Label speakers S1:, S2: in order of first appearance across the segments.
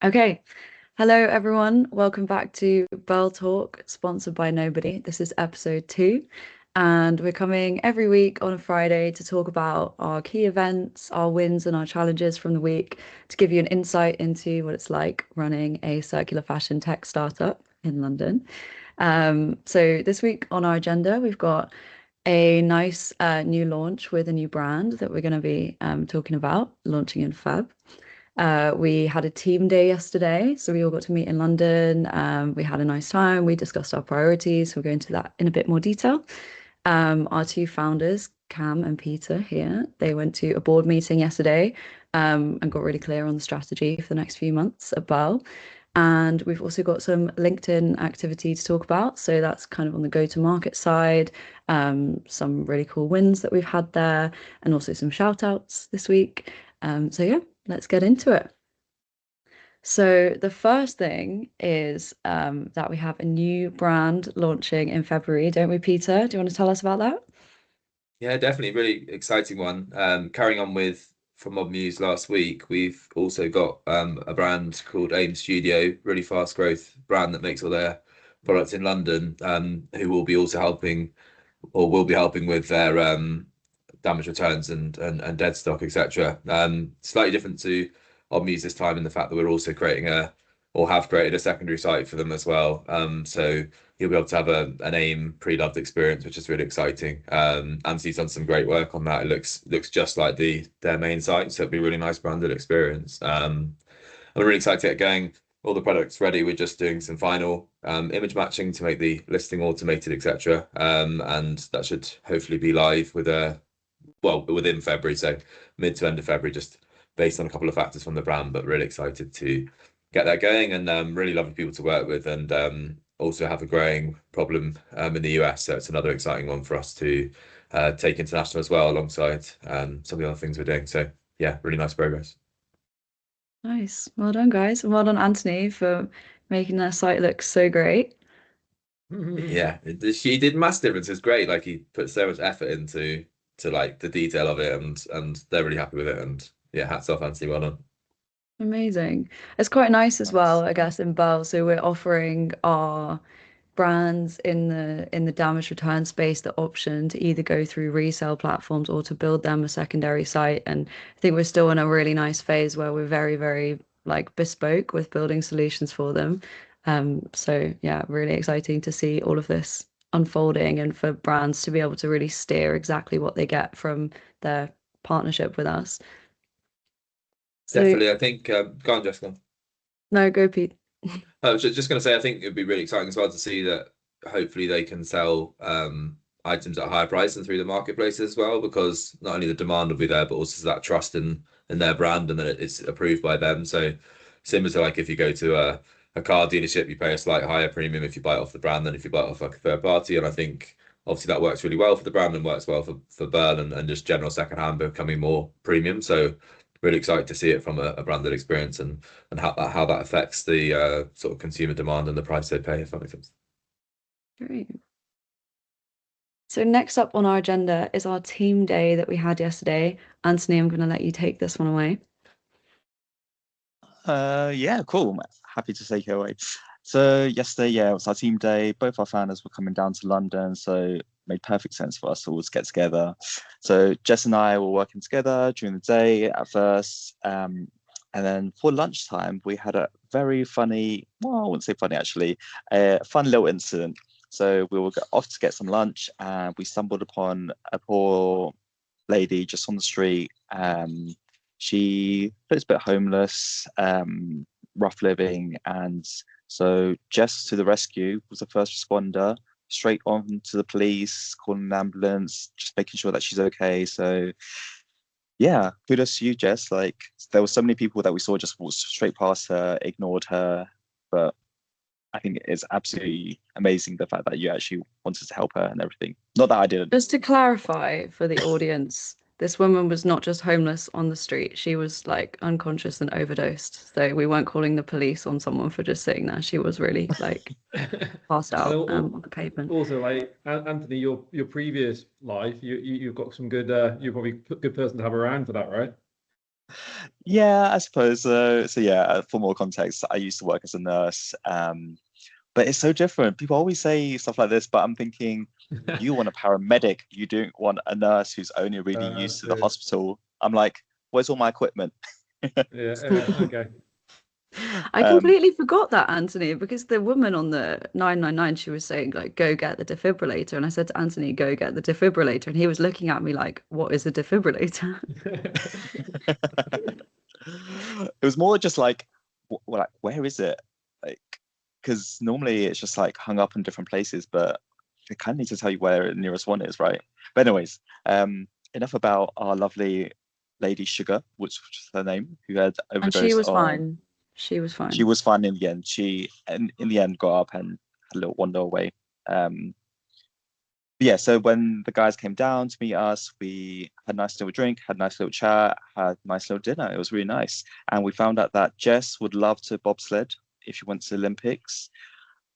S1: Okay. Hello, everyone. Welcome back to Birl Talk, sponsored by nobody. This is episode 2, and we're coming every week on a Friday to talk about our key events, our wins, and our challenges from the week to give you an insight into what it's like running a circular fashion tech startup in London. So this week on our agenda, we've got a nice new launch with a new brand that we're going to be talking about launching in Feb. We had a team day yesterday, so we all got to meet in London. We had a nice time. We discussed our priorities. We'll go into that in a bit more detail. Our two founders, Cam and Peter, here, they went to a board meeting yesterday and got really clear on the strategy for the next few months at Birl. And we've also got some LinkedIn activity to talk about. So that's kind of on the go-to-market side, some really cool wins that we've had there, and also some shout outs this week. So yeah, let's get into it. So the first thing is that we have a new brand launching in February, don't we, Peter? Do you want to tell us about that?
S2: Yeah, definitely, really exciting one. Carrying on with from Mob News last week, we've also got a brand called AYM Studio, really fast growth brand that makes all their products in London, who will be also helping or will be helping with their damage returns and dead stock, etc. Slightly different to Mob News this time in the fact that we're also creating or have created a secondary site for them as well. So you'll be able to have an AIM pre-loved experience, which is really exciting. Anthony's done some great work on that. It looks just like their main site, so it'll be a really nice branded experience. I'm really excited to get going. All the products ready. We're just doing some final image matching to make the listing automated, etc. And that should hopefully be live within February, so mid to end of February, just based on a couple of factors from the brand. But really excited to get that going and really lovely people to work with, and also have a growing problem in the US. So it's another exciting one for us to take international as well, alongside some of the other things we're doing. So yeah, really nice progress.
S1: Nice. Well done, guys. And well done, Anthony, for making their site look so great.
S2: Yeah, she did mass difference. It's great. Like, he put so much effort into like the detail of it, and they're really happy with it. And yeah, hats off, Anthony. Well done.
S1: Amazing. It's quite nice as well,
S2: Nice.
S1: I guess, in Birl. So we're offering our brands in the damage return space the option to either go through resale platforms or to build them a secondary site. And I think we're still in a really nice phase where we're very, very like bespoke with building solutions for them. So yeah, really exciting to see all of this unfolding and for brands to be able to really steer exactly what they get from their partnership with us. So
S2: Definitely. I think go on, Jessica.
S1: no, go Pete.
S2: I was just going to say, I think it'd be really exciting as well to see that hopefully they can sell items at a higher price and through the marketplace as well, because not only the demand will be there, but also that trust in their brand, and that it's approved by them. So similar to like if you go to a car dealership, you pay a slight higher premium if you buy it off the brand than if you buy it off like a third party. And I think obviously that works really well for the brand and works well for Burn and just general secondhand becoming more premium. So really excited to see it from a branded experience, and how that affects the sort of consumer demand and the price they pay, if that makes sense.
S1: Great. So next up on our agenda is our team day that we had yesterday. Anthony, I'm going to let you take this one away.
S3: Yeah, cool. Happy to take it away. So yesterday, yeah, it was our team day. Both our founders were coming down to London, so it made perfect sense for us all to get together. So Jess and I were working together during the day at first, and then for lunchtime we had a very funny, well, I wouldn't say funny actually, a fun little incident. So we were off to get some lunch, and we stumbled upon a poor lady just on the street. She looks a bit homeless, rough living, and so Jess to the rescue was the first responder, straight on to the police, calling an ambulance, just making sure that she's okay. So yeah, kudos to you, Jess. Like, there were so many people that we saw just walk straight past her, ignored her, but I think it's absolutely amazing the fact that you actually wanted to help her and everything. Not that I didn't.
S1: Just to clarify for the audience, this woman was not just homeless on the street. She was like unconscious and overdosed. So we weren't calling the police on someone for just sitting there. She was really like passed
S4: And
S1: out on the pavement.
S4: also, like Anthony, your previous life, you've got some good. You're probably a good person to have around for that, right?
S3: Yeah, I suppose so. So yeah, for more context, I used to work as a nurse, but it's so different. People always say stuff like this, but I'm thinking, you want a paramedic, you don't want a nurse who's only really used to the
S4: Yeah,
S3: hospital. I'm like, where's all my equipment?
S4: okay.
S1: I
S3: Um,
S1: completely forgot that, Anthony, because the woman on the 999, she was saying like, "Go get the defibrillator," and I said to Anthony, "Go get the defibrillator," and he was looking at me like, "What is a defibrillator?"
S3: it was more just like, like, where is it? Like, because normally it's just like hung up in different places, but they kind of need to tell you where the nearest one is, right? But anyways, enough about our lovely Lady Sugar, which was her name, who had
S1: And she
S3: overdosed
S1: was
S3: on.
S1: fine. She was
S3: She
S1: fine.
S3: was fine in the end. She, in the end, got up and had a little wander away. Yeah, so when the guys came down to meet us, we had a nice little drink, had a nice little chat, had a nice little dinner. It was really nice. And we found out that Jess would love to bobsled if she went to the Olympics.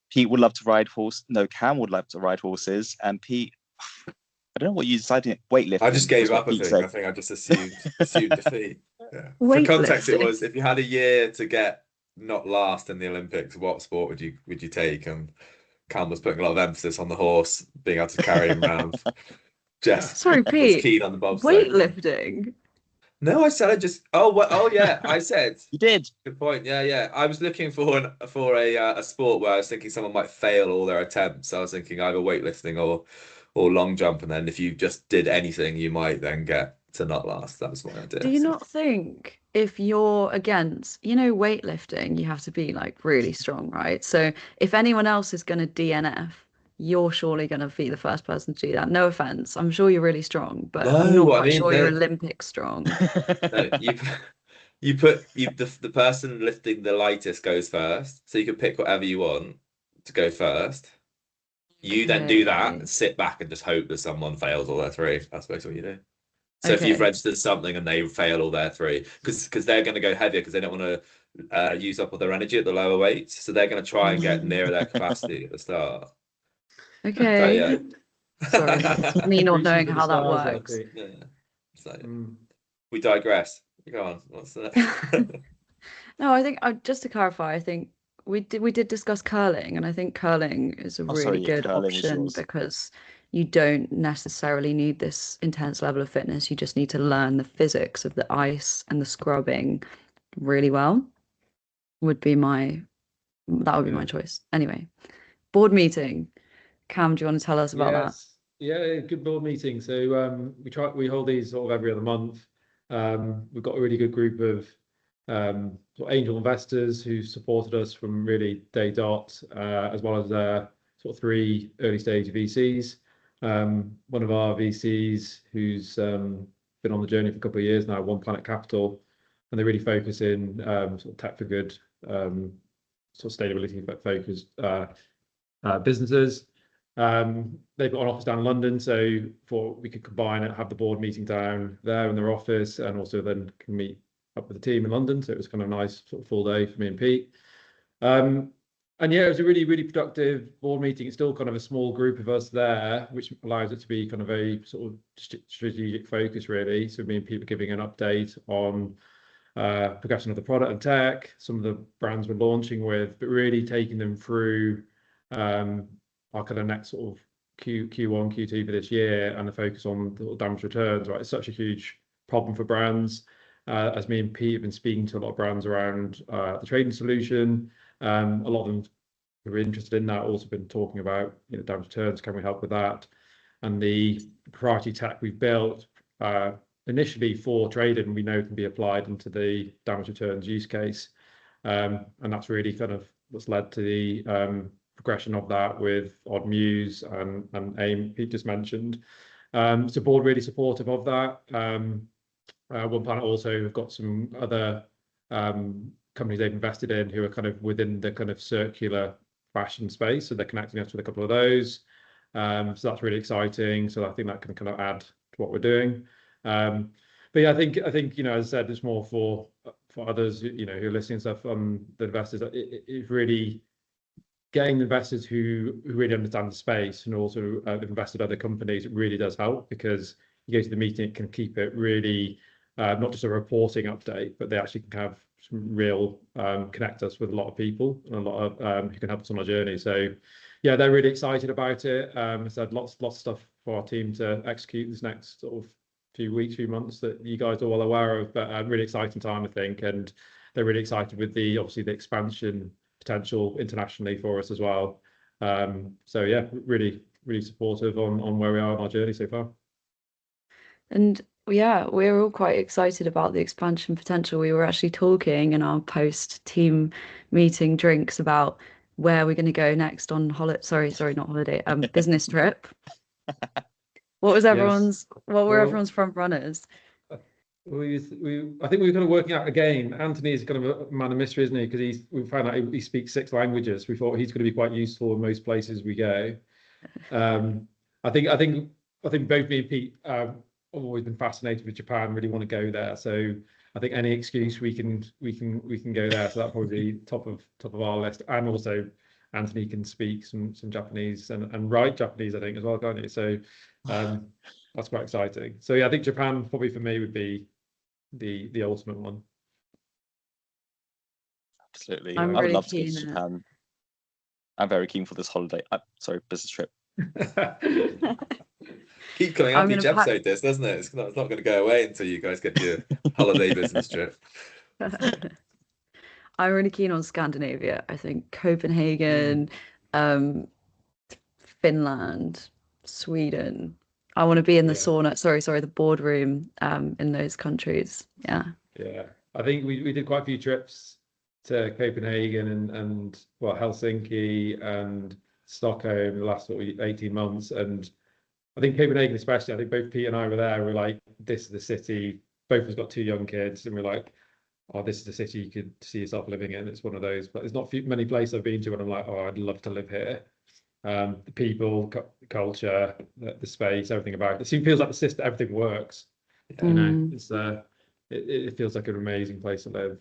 S3: Pete would love to ride horse. No, Cam would love to ride horses. And Pete, I don't know what you decided.
S2: I just
S3: Weightlifting was
S2: gave
S3: what
S2: up.
S3: Pete said.
S2: I think I just assumed defeat. Yeah. For context, it
S1: Weightlifting.
S2: was if you had a year to get not last in the Olympics, what sport would you take? And Cam was putting a lot of emphasis on the horse, being able to carry him around. Jess
S1: Sorry,
S2: was
S1: Pete.
S2: keen on the bobsleigh.
S1: Weightlifting.
S2: No, I said I just. Oh, what? Oh, yeah. I said.
S3: You did.
S2: Good point. Yeah, yeah. I was looking for a sport where I was thinking someone might fail all their attempts. I was thinking either weightlifting or long jump, and then if you just did anything, you might then get to not last. That was my
S1: Do
S2: idea.
S1: you
S2: So.
S1: not think if you're against, weightlifting, you have to be like really strong, right? So if anyone else is going to DNF, you're surely going to be the first person to do that. No offense. I'm sure you're really strong, but I'm not
S2: No, I
S1: quite
S2: mean
S1: sure you're
S2: no,
S1: Olympic strong.
S2: no. The person lifting the lightest goes first, so you can pick whatever you want to go first. You then do that
S1: Okay.
S2: and sit back and just hope that someone fails all their three. That's basically what you do. So if you've
S1: Okay.
S2: registered something and they fail all their three, because they're going to go heavier because they don't want to use up all their energy at the lower weights, so they're going to try and get nearer their capacity at the start. So
S1: Okay.
S2: yeah,
S1: Sorry, that's me not
S4: Reaching
S1: knowing
S4: for the
S1: how that
S4: stars there,
S1: works.
S4: Pete.
S2: yeah. So
S4: Mm.
S2: we digress. Go on. What's that?
S1: No, I think just to clarify, I think we did discuss curling, and I think curling is a
S3: Oh,
S1: really
S3: sorry, yeah,
S1: good
S3: curling is
S1: option
S3: yours.
S1: because you don't necessarily need this intense level of fitness. You just need to learn the physics of the ice and the scrubbing really well. Would be my That would be my
S4: Yeah.
S1: choice. Anyway, board meeting. Cam, do you want to tell us about that?
S4: Yes. Yeah, good board meeting. So we hold these sort of every other month. We've got a really good group of sort of angel investors who supported us from really day dot, as well as sort of three early stage VCs. One of our VCs who's been on the journey for a couple of years now, One Planet Capital, and they really focus in sort of tech for good, sort of sustainability focused businesses. They've got an office down in London, so for we could combine it, have the board meeting down there in their office, and also then can meet up with the team in London. So it was kind of a nice sort of full day for me and Pete. And yeah, it was a really, really productive board meeting. It's still kind of a small group of us there, which allows it to be kind of a sort of strategic focus, really. So me and Pete were giving an update on progression of the product and tech, some of the brands we're launching with, but really taking them through our kind of next sort of Q1, Q2 for this year, and the focus on the damage returns. Right, it's such a huge problem for brands. As me and Pete have been speaking to a lot of brands around the trading solution, a lot of them who are interested in that also been talking about damage returns. Can we help with that? And the proprietary tech we've built initially for trading, we know can be applied into the damage returns use case, and that's really kind of what's led to the progression of that with Odd Muse and AIM Pete just mentioned. So board really supportive of that. One Planet also have got some other companies they've invested in who are kind of within the kind of circular fashion space, so they're connecting us with a couple of those. So that's really exciting. So I think that can kind of add to what we're doing. But yeah, I think as I said, it's more for others who are listening and stuff. The investors, it's really getting investors who really understand the space and also have invested other companies. It really does help because you go to the meeting, it can keep it really not just a reporting update, but they actually can have some real connect us with a lot of people and a lot of who can help us on our journey. So yeah, they're really excited about it. I said lots of stuff for our team to execute this next sort of few weeks, few months that you guys are well aware of, but really exciting time, I think, and they're really excited with obviously the expansion potential internationally for us as well. So yeah, really supportive on where we are on our journey so far.
S1: And yeah, we're all quite excited about the expansion potential. We were actually talking in our post-team meeting drinks about where we're going to go next on holiday. Sorry, not holiday. Business trip. What
S4: Yes.
S1: were everyone's front runners?
S4: I think we were kind of working out again. Anthony's kind of a man of mystery, isn't he? Because we found out he speaks 6 languages. We thought he's going to be quite useful in most places we go. I think both me and Pete have always been fascinated with Japan. Really want to go there. So I think any excuse we can go there. So that probably be top of our list. And also Anthony can speak some Japanese and write Japanese, I think, as well, can't he? So that's quite exciting. So yeah, I think Japan probably for me would be the ultimate one.
S3: Absolutely.
S1: I'm
S3: I would
S1: really
S3: love to go to
S1: keen in it.
S3: Japan. I'm very keen for this holiday. Sorry, business trip.
S2: Keep coming
S1: I'm
S2: up each
S1: gonna pack-
S2: episode, this, doesn't it? It's not going to go away until you guys get your holiday business trip.
S1: I'm really keen on Scandinavia. I think Copenhagen, Finland, Sweden. I want to be in the
S4: Yeah.
S1: sauna. Sorry, the boardroom in those countries. Yeah.
S4: Yeah, I think we did quite a few trips to Copenhagen and well, Helsinki and Stockholm the last sort of 18 months. And I think Copenhagen especially, I think both Pete and I were there. We're like, this is the city. Both of us got 2 young kids, and we're like, oh, this is the city you could see yourself living in. It's one of those, but there's not many places I've been to, and I'm like, oh, I'd love to live here. The people, culture, the space, everything about it. It feels like the system, everything works. You know, it's it feels like an amazing place to live.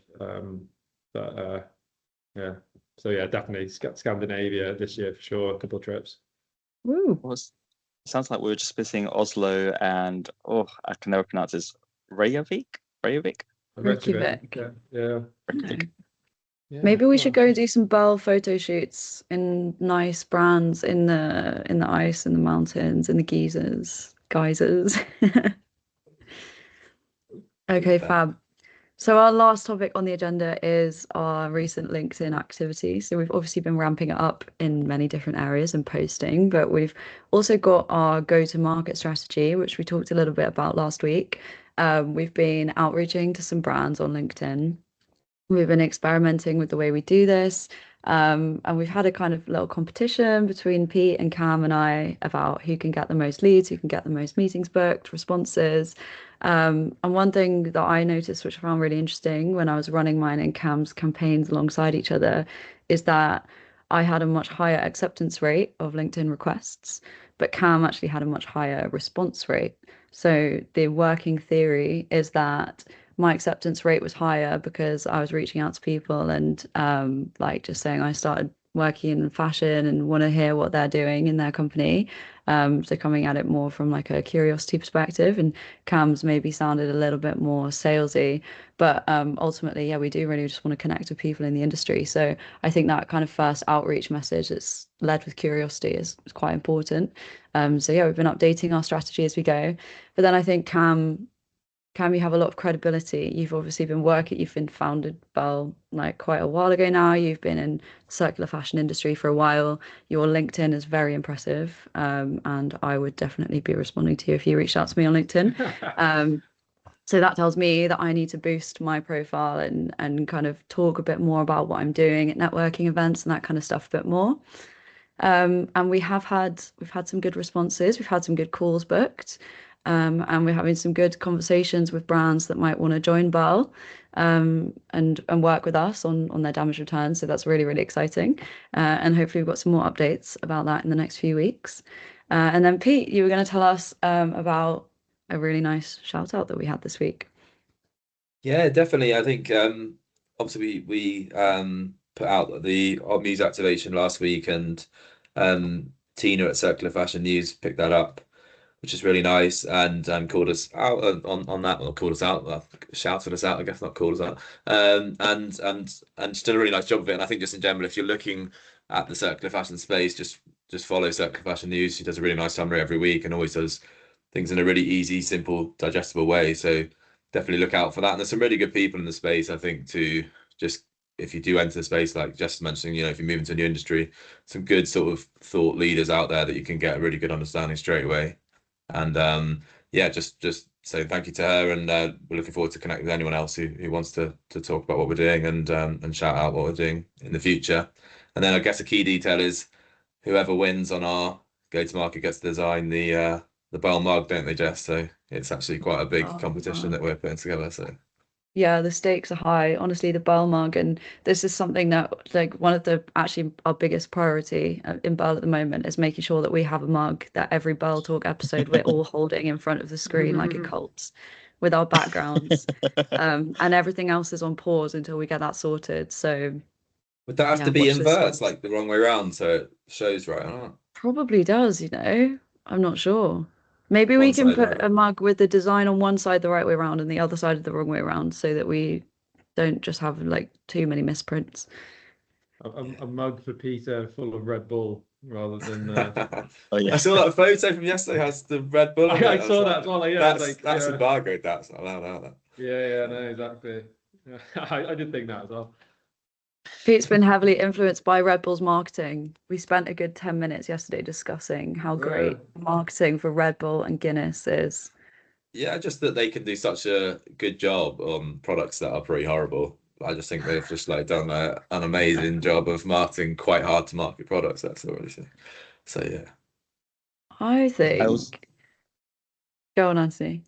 S4: Yeah, so yeah, definitely Scandinavia this year for sure. A couple of trips.
S1: Woo.
S3: Well, sounds like we were just visiting Oslo and I can never pronounce this. Reykjavik.
S1: Reykjavik.
S4: Yeah.
S1: Yeah. Maybe we should go do some Birl photo shoots in nice brands in the ice, in the mountains, in the geysers. Okay, fab. So our last topic on the agenda is our recent LinkedIn activity. So we've obviously been ramping it up in many different areas and posting, but we've also got our go-to-market strategy, which we talked a little bit about last week. We've been outreaching to some brands on LinkedIn. We've been experimenting with the way we do this. And we've had a kind of little competition between Pete and Cam and I about who can get the most leads, who can get the most meetings booked, responses. And one thing that I noticed, which I found really interesting when I was running mine and Cam's campaigns alongside each other, is that I had a much higher acceptance rate of LinkedIn requests, but Cam actually had a much higher response rate. So the working theory is that my acceptance rate was higher because I was reaching out to people and like just saying I started working in fashion and want to hear what they're doing in their company. So coming at it more from like a curiosity perspective, and Cam's maybe sounded a little bit more salesy, but ultimately, yeah, we do really just want to connect with people in the industry. So I think that kind of first outreach message that's led with curiosity is quite important. So yeah, we've been updating our strategy as we go. But then I think Cam, you have a lot of credibility. You've obviously you've been founded Birl like quite a while ago now. You've been in circular fashion industry for a while. Your LinkedIn is very impressive. And I would definitely be responding to you if you reached out to me on LinkedIn. So that tells me that I need to boost my profile and kind of talk a bit more about what I'm doing at networking events and that kind of stuff a bit more. And we've had some good responses. We've had some good calls booked. And we're having some good conversations with brands that might want to join Birl and work with us on their damage returns. So that's really, really exciting. And hopefully we've got some more updates about that in the next few weeks. And then Pete, you were going to tell us about a really nice shout out that we had this week.
S2: Yeah, definitely. I think obviously we put out the Odd Muse activation last week, and Tina at Circular Fashion News picked that up which is really nice, and called us out on that. Well, called us out, well, shouted us out, I guess, not called us out. And just did a really nice job of it. And I think just in general, if you're looking at the circular fashion space, just follow Circular Fashion News. She does a really nice summary every week and always does things in a really easy, simple, digestible way. So definitely look out for that. And there's some really good people in the space, I think, to just, if you do enter the space, like Jess mentioning, if you move into a new industry, some good sort of thought leaders out there that you can get a really good understanding straight away. And yeah, just say thank you to her, and we're looking forward to connecting with anyone else who wants to talk about what we're doing and shout out what we're doing in the future. And then I guess a key detail is whoever wins on our go-to-market gets to design the Birl mug, don't they, Jess? So it's actually quite a big competition that we're putting together. So
S1: yeah, the stakes are high. Honestly, the Birl mug, and this is something that, like, one of the actually our biggest priority in Birl at the moment is making sure that we have a mug that every Birl Talk episode we're all holding in front of the screen like a cult with our backgrounds, and everything else is on pause until we get that sorted. So
S2: would that have to be inverts, like the wrong way around, so it shows right? I don't know.
S1: Probably does, I'm not sure. Maybe we can put a mug with the design on one side the right way around and the other side the wrong way around, so that we don't just have like too many misprints.
S4: A mug for Peter full of Red Bull rather than.
S3: Oh yeah.
S2: I saw that photo from yesterday has the Red Bull.
S4: I saw that as well. Like, yeah,
S2: that's embargoed. That's not allowed out.
S4: Yeah, no, exactly. I did think that as well.
S1: Pete's been heavily influenced by Red Bull's marketing. We spent a good 10 minutes yesterday discussing how great marketing for Red Bull and Guinness is.
S2: Yeah, just that they can do such a good job on products that are pretty horrible. I just think they've just like done an amazing job of marketing quite hard to market products. That's all I say. So yeah,
S1: I think. Go on, Anthony.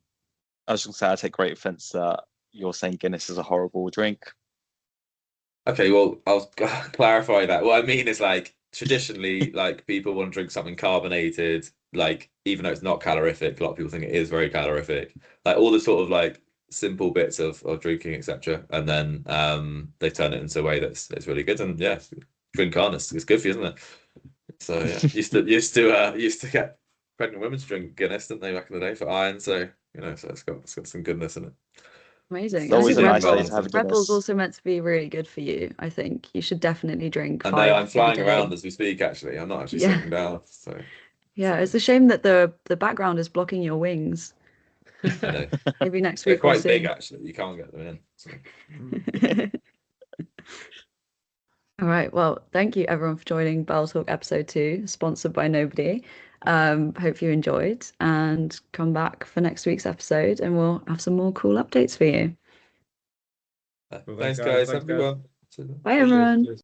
S3: I was going to say I take great offence that you're saying Guinness is a horrible drink.
S2: Okay, well, I'll clarify that. What I mean is, like, traditionally, like, people want to drink something carbonated, like, even though it's not calorific, a lot of people think it is very calorific. Like, all the sort of, like, simple bits of drinking, etc. And then they turn it into a way that's really good. And, yeah, drink on, it's good for you, isn't it? So, yeah, used to get pregnant women to drink Guinness, didn't they, back in the day for iron? So, so it's got some goodness in it.
S1: Amazing.
S3: It's always a nice day to have a
S1: Red Bull's also meant to be really good for you. I think you should definitely drink.
S2: And I'm flying around as we speak. Actually, I'm not actually sitting down. So
S1: yeah, it's a shame that the background is blocking your wings.
S2: I know.
S1: Maybe next
S2: They're
S1: week.
S2: quite big, actually. You can't get them in. So.
S1: All right. Well, thank you everyone for joining Birl Talk episode 2, sponsored by nobody. Hope you enjoyed, and come back for next week's episode and we'll have some more cool updates for you.
S2: Thanks guys. Have a good one.
S1: Bye everyone.